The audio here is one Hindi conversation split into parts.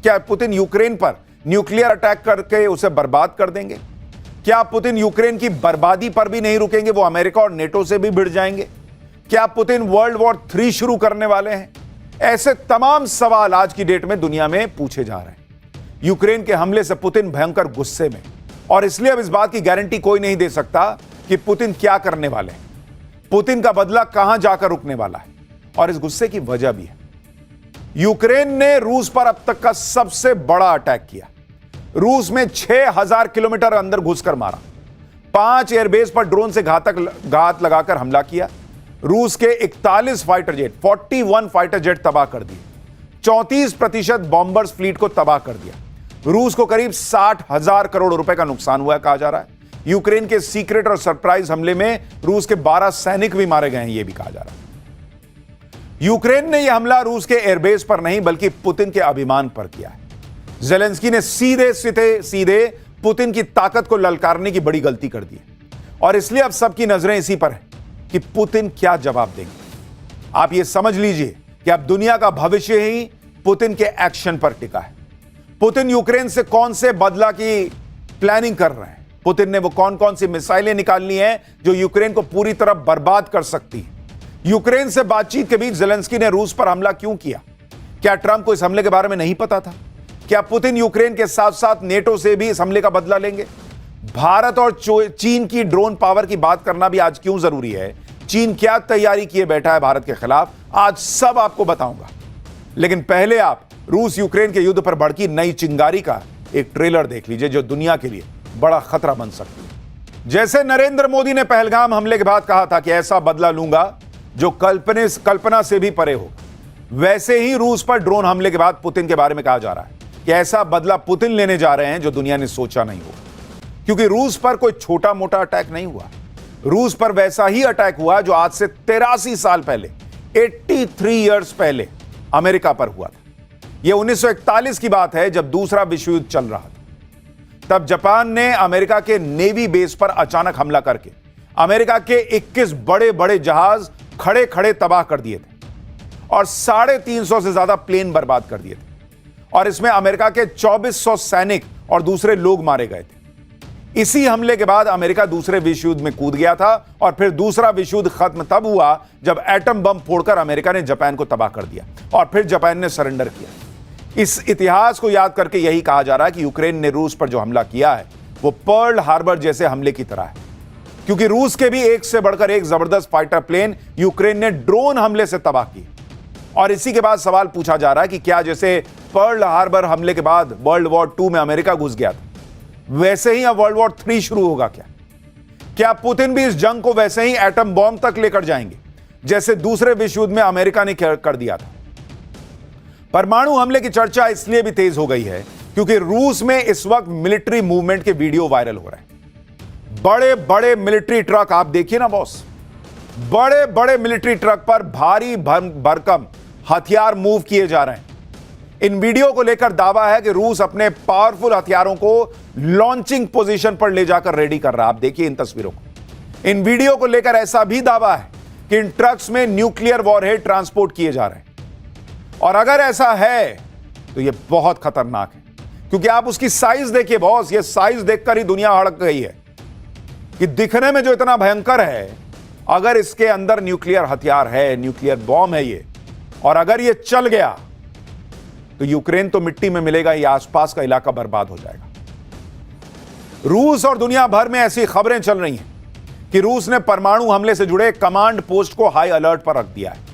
क्या पुतिन यूक्रेन पर न्यूक्लियर अटैक करके उसे बर्बाद कर देंगे? क्या पुतिन यूक्रेन की बर्बादी पर भी नहीं रुकेंगे, वो अमेरिका और नेटो से भी भिड़ जाएंगे? क्या पुतिन वर्ल्ड वॉर 3 शुरू करने वाले हैं? ऐसे तमाम सवाल आज की डेट में दुनिया में पूछे जा रहे हैं। यूक्रेन के हमले से पुतिन भयंकर गुस्से में, और इसलिए अब इस बात की गारंटी कोई नहीं दे सकता कि पुतिन क्या करने वाले हैं, पुतिन का बदला कहां जाकर रुकने वाला है। और इस गुस्से की वजह भी है, यूक्रेन ने रूस पर अब तक का सबसे बड़ा अटैक किया। रूस में 6000 किलोमीटर अंदर घुसकर मारा, 5 एयरबेस पर ड्रोन से घात लगाकर हमला किया। रूस के 41 फाइटर जेट, 41 फाइटर जेट तबाह कर दिए, 34% बॉम्बर्स फ्लीट को तबाह कर दिया। रूस को करीब 60,000 करोड़ रुपए का नुकसान हुआ है, कहा जा रहा है। यूक्रेन के सीक्रेट और सरप्राइज हमले में रूस के 12 सैनिक भी मारे गए हैं, यह भी कहा जा रहा है। यूक्रेन ने यह हमला रूस के एयरबेस पर नहीं बल्कि पुतिन के अभिमान पर किया है। ज़ेलेंस्की ने सीधे पुतिन की ताकत को ललकारने की बड़ी गलती कर दी और इसलिए अब सबकी नजरें इसी पर है कि पुतिन क्या जवाब देंगे। आप यह समझ लीजिए कि अब दुनिया का भविष्य ही पुतिन के एक्शन पर टिका है। पुतिन यूक्रेन से कौन से बदला की प्लानिंग कर रहे हैं, पुतिन ने वो कौन कौन सी मिसाइलें निकालनी है जो यूक्रेन को पूरी तरह बर्बाद कर सकती है। यूक्रेन से बातचीत के बीच ज़ेलेंस्की ने रूस पर हमला क्यों किया? क्या ट्रंप को इस हमले के बारे में नहीं पता था? क्या पुतिन यूक्रेन के साथ साथ नेटो से भी इस हमले का बदला लेंगे? भारत और चीन की ड्रोन पावर की बात करना भी आज क्यों जरूरी है? चीन क्या तैयारी किए बैठा है भारत के खिलाफ, आज सब आपको बताऊंगा। लेकिन पहले आप रूस यूक्रेन के युद्ध पर भड़की नई चिंगारी का एक ट्रेलर देख लीजिए जो दुनिया के लिए बड़ा खतरा बन सकती है। जैसे नरेंद्र मोदी ने पहलगाम हमले के बाद कहा था कि ऐसा बदला लूंगा जो कल्पना से भी परे हो, वैसे ही रूस पर ड्रोन हमले के बाद पुतिन के बारे में कहा जा रहा है कि ऐसा बदला पुतिन लेने जा रहे हैं जो दुनिया ने सोचा नहीं होगा। क्योंकि रूस पर कोई छोटा मोटा अटैक नहीं हुआ, रूस पर वैसा ही अटैक हुआ जो आज से 83 साल पहले, 83 इयर्स पहले अमेरिका पर हुआ था। यह 1941 की बात है जब दूसरा विश्व युद्ध चल रहा था। तब जापान ने अमेरिका के नेवी बेस पर अचानक हमला करके अमेरिका के 21 बड़े बड़े जहाज खड़े खड़े तबाह कर दिए थे और 350 से ज्यादा प्लेन बर्बाद कर दिए थे। और इसमें अमेरिका के 2400 सैनिक और दूसरे लोग मारे गए थे। इसी हमले के बाद अमेरिका दूसरे विश्व युद्ध में कूद गया था और फिर दूसरा विश्व युद्ध खत्म तब हुआ जब एटम बम फोड़कर अमेरिका ने जापान को तबाह कर दिया और फिर जापान ने सरेंडर किया। इस इतिहास को याद करके यही कहा जा रहा है कि यूक्रेन ने रूस पर जो हमला किया है वो पर्ल हार्बर जैसे हमले की तरह है, क्योंकि रूस के भी एक से बढ़कर एक जबरदस्त फाइटर प्लेन यूक्रेन ने ड्रोन हमले से तबाह की। और इसी के बाद सवाल पूछा जा रहा है कि क्या जैसे पर्ल हार्बर हमले के बाद वर्ल्ड वॉर 2 में अमेरिका घुस गया था, वैसे ही अब वर्ल्ड वॉर 3 शुरू होगा क्या? क्या पुतिन भी इस जंग को वैसे ही एटम बॉम्ब तक लेकर जाएंगे जैसे दूसरे विश्व युद्ध में अमेरिका ने कर दिया था? परमाणु हमले की चर्चा इसलिए भी तेज हो गई है क्योंकि रूस में इस वक्त मिलिट्री मूवमेंट के वीडियो वायरल हो रहे हैं। बड़े बड़े मिलिट्री ट्रक आप देखिए ना बॉस, बड़े बड़े मिलिट्री ट्रक पर भारी भरकम हथियार मूव किए जा रहे हैं। इन वीडियो को लेकर दावा है कि रूस अपने पावरफुल हथियारों को लॉन्चिंग पोजीशन पर ले जाकर रेडी कर रहा है। आप देखिए इन तस्वीरों को। इन वीडियो को लेकर ऐसा भी दावा है कि इन ट्रक्स में न्यूक्लियर वॉरहेड ट्रांसपोर्ट किए जा रहे हैं। और अगर ऐसा है तो यह बहुत खतरनाक है, क्योंकि आप उसकी साइज देखिए बॉस, ये साइज देखकर ही दुनिया हड़क गई है कि दिखने में जो इतना भयंकर है, अगर इसके अंदर न्यूक्लियर हथियार है, न्यूक्लियर बॉम्ब है ये, और अगर ये चल गया तो यूक्रेन तो मिट्टी में मिलेगा, ये आसपास का इलाका बर्बाद हो जाएगा। रूस और दुनिया भर में ऐसी खबरें चल रही हैं कि रूस ने परमाणु हमले से जुड़े कमांड पोस्ट को हाई अलर्ट पर रख दिया है।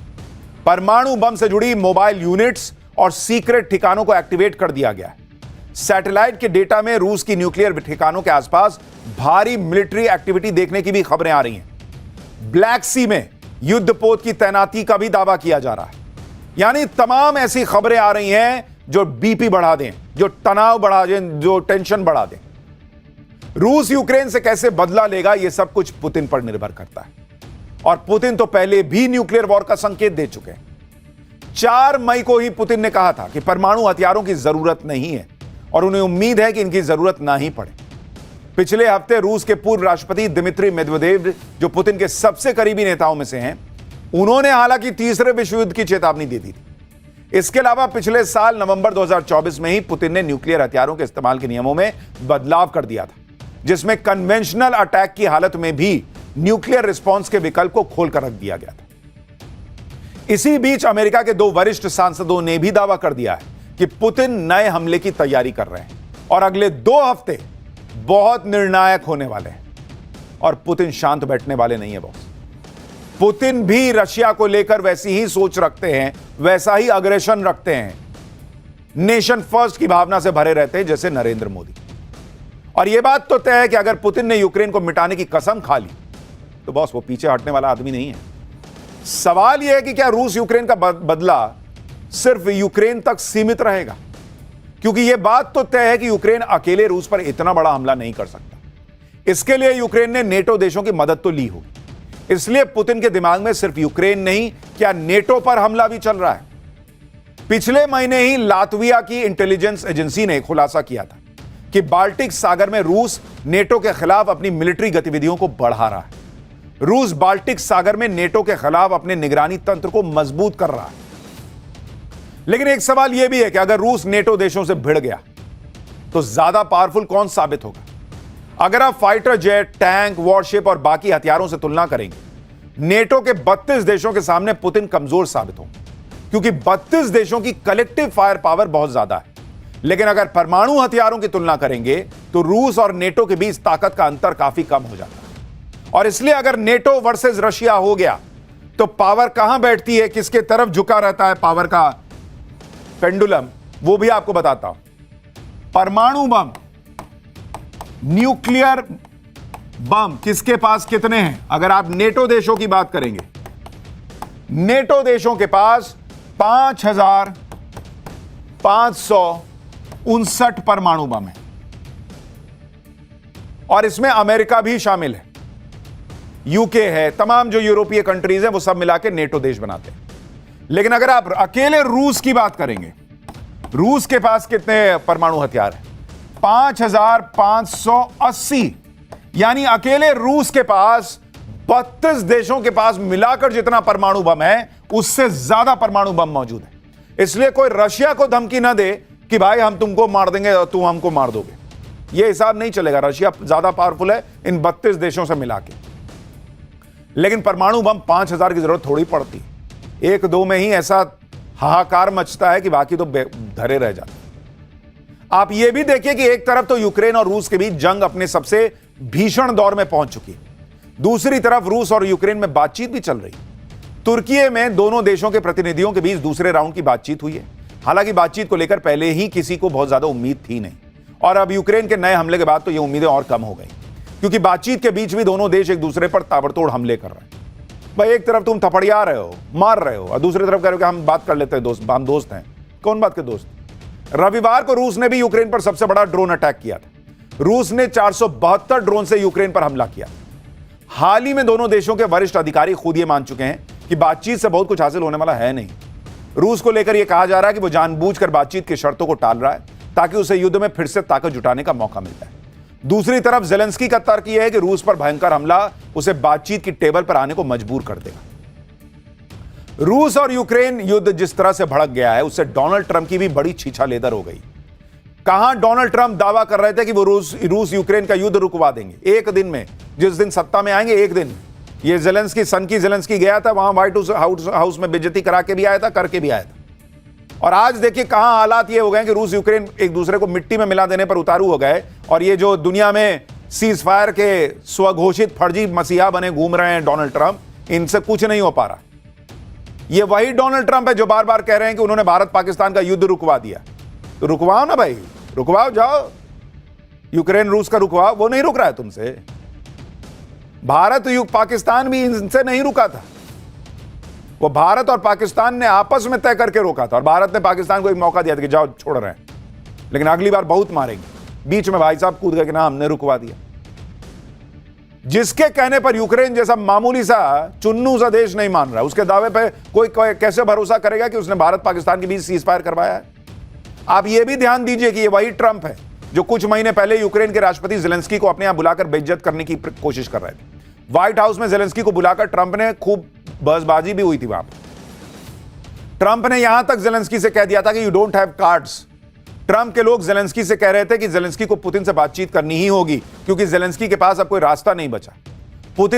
परमाणु बम से जुड़ी मोबाइल यूनिट्स और सीक्रेट ठिकानों को एक्टिवेट कर दिया गया है। सैटेलाइट के डेटा में रूस की न्यूक्लियर ठिकानों के आसपास भारी मिलिट्री एक्टिविटी देखने की भी खबरें आ रही हैं। ब्लैक सी में युद्धपोत की तैनाती का भी दावा किया जा रहा है। यानी तमाम ऐसी खबरें आ रही हैं जो बीपी बढ़ा दें, जो तनाव बढ़ा दें, जो टेंशन बढ़ा दें। रूस यूक्रेन से कैसे बदला लेगा, यह सब कुछ पुतिन पर निर्भर करता है। और पुतिन तो पहले भी न्यूक्लियर वॉर का संकेत दे चुके हैं। 4 मई को ही पुतिन ने कहा था कि परमाणु हथियारों की जरूरत नहीं है और उन्हें उम्मीद है कि इनकी जरूरत ना ही पड़े। पिछले हफ्ते रूस के पूर्व राष्ट्रपति दिमित्री मेदवेदेव, जो पुतिन के सबसे करीबी नेताओं में से हैं, उन्होंने हालांकि तीसरे विश्व युद्ध की चेतावनी दे दी थी। इसके अलावा पिछले साल नवंबर 2024 में ही पुतिन ने न्यूक्लियर हथियारों के इस्तेमाल के नियमों में बदलाव कर दिया था, जिसमें कन्वेंशनल अटैक की हालत में भी न्यूक्लियर रिस्पॉन्स के विकल्प को खोलकर रख दिया गया था। इसी बीच अमेरिका के 2 वरिष्ठ सांसदों ने भी दावा कर दिया है कि पुतिन नए हमले की तैयारी कर रहे हैं और अगले 2 हफ्ते बहुत निर्णायक होने वाले हैं। और पुतिन शांत बैठने वाले नहीं है बॉस। पुतिन भी रशिया को लेकर वैसी ही सोच रखते हैं, वैसा ही अग्रेशन रखते हैं, नेशन फर्स्ट की भावना से भरे रहते हैं जैसे नरेंद्र मोदी। और यह बात तो तय है कि अगर पुतिन ने यूक्रेन को मिटाने की कसम खा ली तो बॉस वो पीछे हटने वाला आदमी नहीं है। सवाल यह है कि क्या रूस यूक्रेन का बदला सिर्फ यूक्रेन तक सीमित रहेगा, क्योंकि यह बात तो तय है कि यूक्रेन अकेले रूस पर इतना बड़ा हमला नहीं कर सकता। इसके लिए यूक्रेन ने नेटो देशों की मदद तो ली होगी। इसलिए पुतिन के दिमाग में सिर्फ यूक्रेन नहीं, क्या नेटो पर हमला भी चल रहा है। पिछले महीने ही लातविया की इंटेलिजेंस एजेंसी ने खुलासा किया था कि बाल्टिक सागर में रूस नेटो के खिलाफ अपनी मिलिट्री गतिविधियों को बढ़ा रहा है। रूस बाल्टिक सागर में नेटो के खिलाफ अपने निगरानी तंत्र को मजबूत कर रहा है। लेकिन एक सवाल यह भी है कि अगर रूस नेटो देशों से भिड़ गया तो ज्यादा पावरफुल कौन साबित होगा। अगर आप फाइटर जेट, टैंक, वॉरशिप और बाकी हथियारों से तुलना करेंगे, नेटो के 32 देशों के सामने पुतिन कमजोर साबित होंगे, क्योंकि 32 देशों की कलेक्टिव फायर पावर बहुत ज्यादा है। लेकिन अगर परमाणु हथियारों की तुलना करेंगे तो रूस और नेटो के बीच ताकत का अंतर काफी कम हो जाता है। और इसलिए अगर नेटो वर्सेस रशिया हो गया तो पावर कहां बैठती है, किसके तरफ झुका रहता है पावर का पेंडुलम, वो भी आपको बताता हूं। परमाणु बम, न्यूक्लियर बम किसके पास कितने हैं? अगर आप नेटो देशों की बात करेंगे, नेटो देशों के पास 5,559 परमाणु बम है और इसमें अमेरिका भी शामिल है, यूके है, तमाम जो यूरोपीय कंट्रीज हैं वो सब मिला के नेटो देश बनाते हैं। लेकिन अगर आप अकेले रूस की बात करेंगे, रूस के पास कितने परमाणु हथियार हैं? 5,580। यानी अकेले रूस के पास 32 देशों के पास मिलाकर जितना परमाणु बम है उससे ज्यादा परमाणु बम मौजूद है। इसलिए कोई रशिया को धमकी ना दे कि भाई हम तुमको मार देंगे और तुम हमको मार दोगे, यह हिसाब नहीं चलेगा। रशिया ज्यादा पावरफुल है इन 32 देशों से मिला के। लेकिन परमाणु बम 5,000 की जरूरत थोड़ी पड़ती, 1-2 में ही ऐसा हाहाकार मचता है कि बाकी तो धरे रह जाते। आप यह भी देखिए कि एक तरफ तो यूक्रेन और रूस के बीच जंग अपने सबसे भीषण दौर में पहुंच चुकी है, दूसरी तरफ रूस और यूक्रेन में बातचीत भी चल रही है। तुर्की में दोनों देशों के प्रतिनिधियों के बीच दूसरे राउंड की बातचीत हुई है। हालांकि बातचीत को लेकर पहले ही किसी को बहुत ज्यादा उम्मीद थी नहीं, और अब यूक्रेन के नए हमले के बाद तो ये उम्मीदें और कम हो गई, क्योंकि बातचीत के बीच भी दोनों देश एक दूसरे पर ताबड़तोड़ हमले कर रहे हैं। भाई एक तरफ तुम थपड़िया रहे हो, मार रहे हो, और दूसरी तरफ कह रहे हो कि हम बात कर लेते हैं, दोस्त, हम दोस्त हैं। कौन बात के दोस्त? रविवार को रूस ने भी यूक्रेन पर सबसे बड़ा ड्रोन अटैक किया था। रूस ने 472 ड्रोन से यूक्रेन पर हमला किया। हाल ही में दोनों देशों के वरिष्ठ अधिकारी खुद ये मान चुके हैं कि बातचीत से बहुत कुछ हासिल होने वाला है नहीं। रूस को लेकर यह कहा जा रहा है कि वो जानबूझकर बातचीत की शर्तों को टाल रहा है ताकि उसे युद्ध में फिर से ताकत जुटाने का मौका मिल जाए। दूसरी तरफ जेलेंस्की का तर्क यह है कि रूस पर भयंकर हमला उसे बातचीत की टेबल पर आने को मजबूर कर देगा। रूस और यूक्रेन युद्ध जिस तरह से भड़क गया है उससे डोनाल्ड ट्रंप की भी बड़ी छीछालेदर हो गई। कहां डोनाल्ड ट्रंप दावा कर रहे थे कि वो रूस यूक्रेन का युद्ध रुकवा देंगे एक दिन में, जिस दिन सत्ता में आएंगे एक दिन। ये जेलेंस्की, सन की जेलेंस्की गया था वहां, व्हाइट हाउस में बेइज्जती करा के भी आया था, करके भी आया था। और आज देखिए कहां हालात ये हो गए कि रूस यूक्रेन एक दूसरे को मिट्टी में मिला देने पर उतारू हो गए, और ये जो दुनिया में सीज फायर के स्वघोषित फर्जी मसीहा बने घूम रहे हैं डोनाल्ड ट्रंप, इनसे कुछ नहीं हो पा रहा। ये वही डोनाल्ड ट्रंप है जो बार बार कह रहे हैं कि उन्होंने भारत पाकिस्तान का युद्ध रुकवा दिया। तो रुकवाओ ना भाई, रुकवाओ, जाओ यूक्रेन रूस का रुकवाओ। वो नहीं रुक रहा है तुमसे। भारत पाकिस्तान भी इनसे नहीं रुका था, वो भारत और पाकिस्तान ने आपस में तय करके रोका था, और भारत ने पाकिस्तान को एक मौका दिया था कि जाओ छोड़ रहे हैं, लेकिन अगली बार बहुत मारेंगे। बीच में भाई साहब कूद गए कि ना हमने रुकवा दिया। जिसके कहने पर यूक्रेन जैसा मामूली सा चुन्नू सा देश नहीं मान रहा, उसके दावे पे कोई कैसे भरोसा करेगा कि उसने भारत पाकिस्तान के बीच सीज फायर करवाया है? आप यह भी ध्यान दीजिए कि यह वही ट्रंप है जो कुछ महीने पहले यूक्रेन के राष्ट्रपति जेलेंस्की को अपने यहां बुलाकर बेइज्जत करने की कोशिश कर रहे थे। व्हाइट हाउस में जेलेंस्की को बुलाकर ट्रंप ने खूब बहसबाजी भी हुई थी वहां पर। ट्रंप ने यहां तक जेलेंस्की से कह दिया था कि you don't have cards. Trump के लोग जेलेंस्की से कह रहे थे कि जेलेंस्की को पुतिन से बातचीत करनी ही होगी क्योंकि जेलेंस्की के पास अब कोई रास्ता नहीं बचा।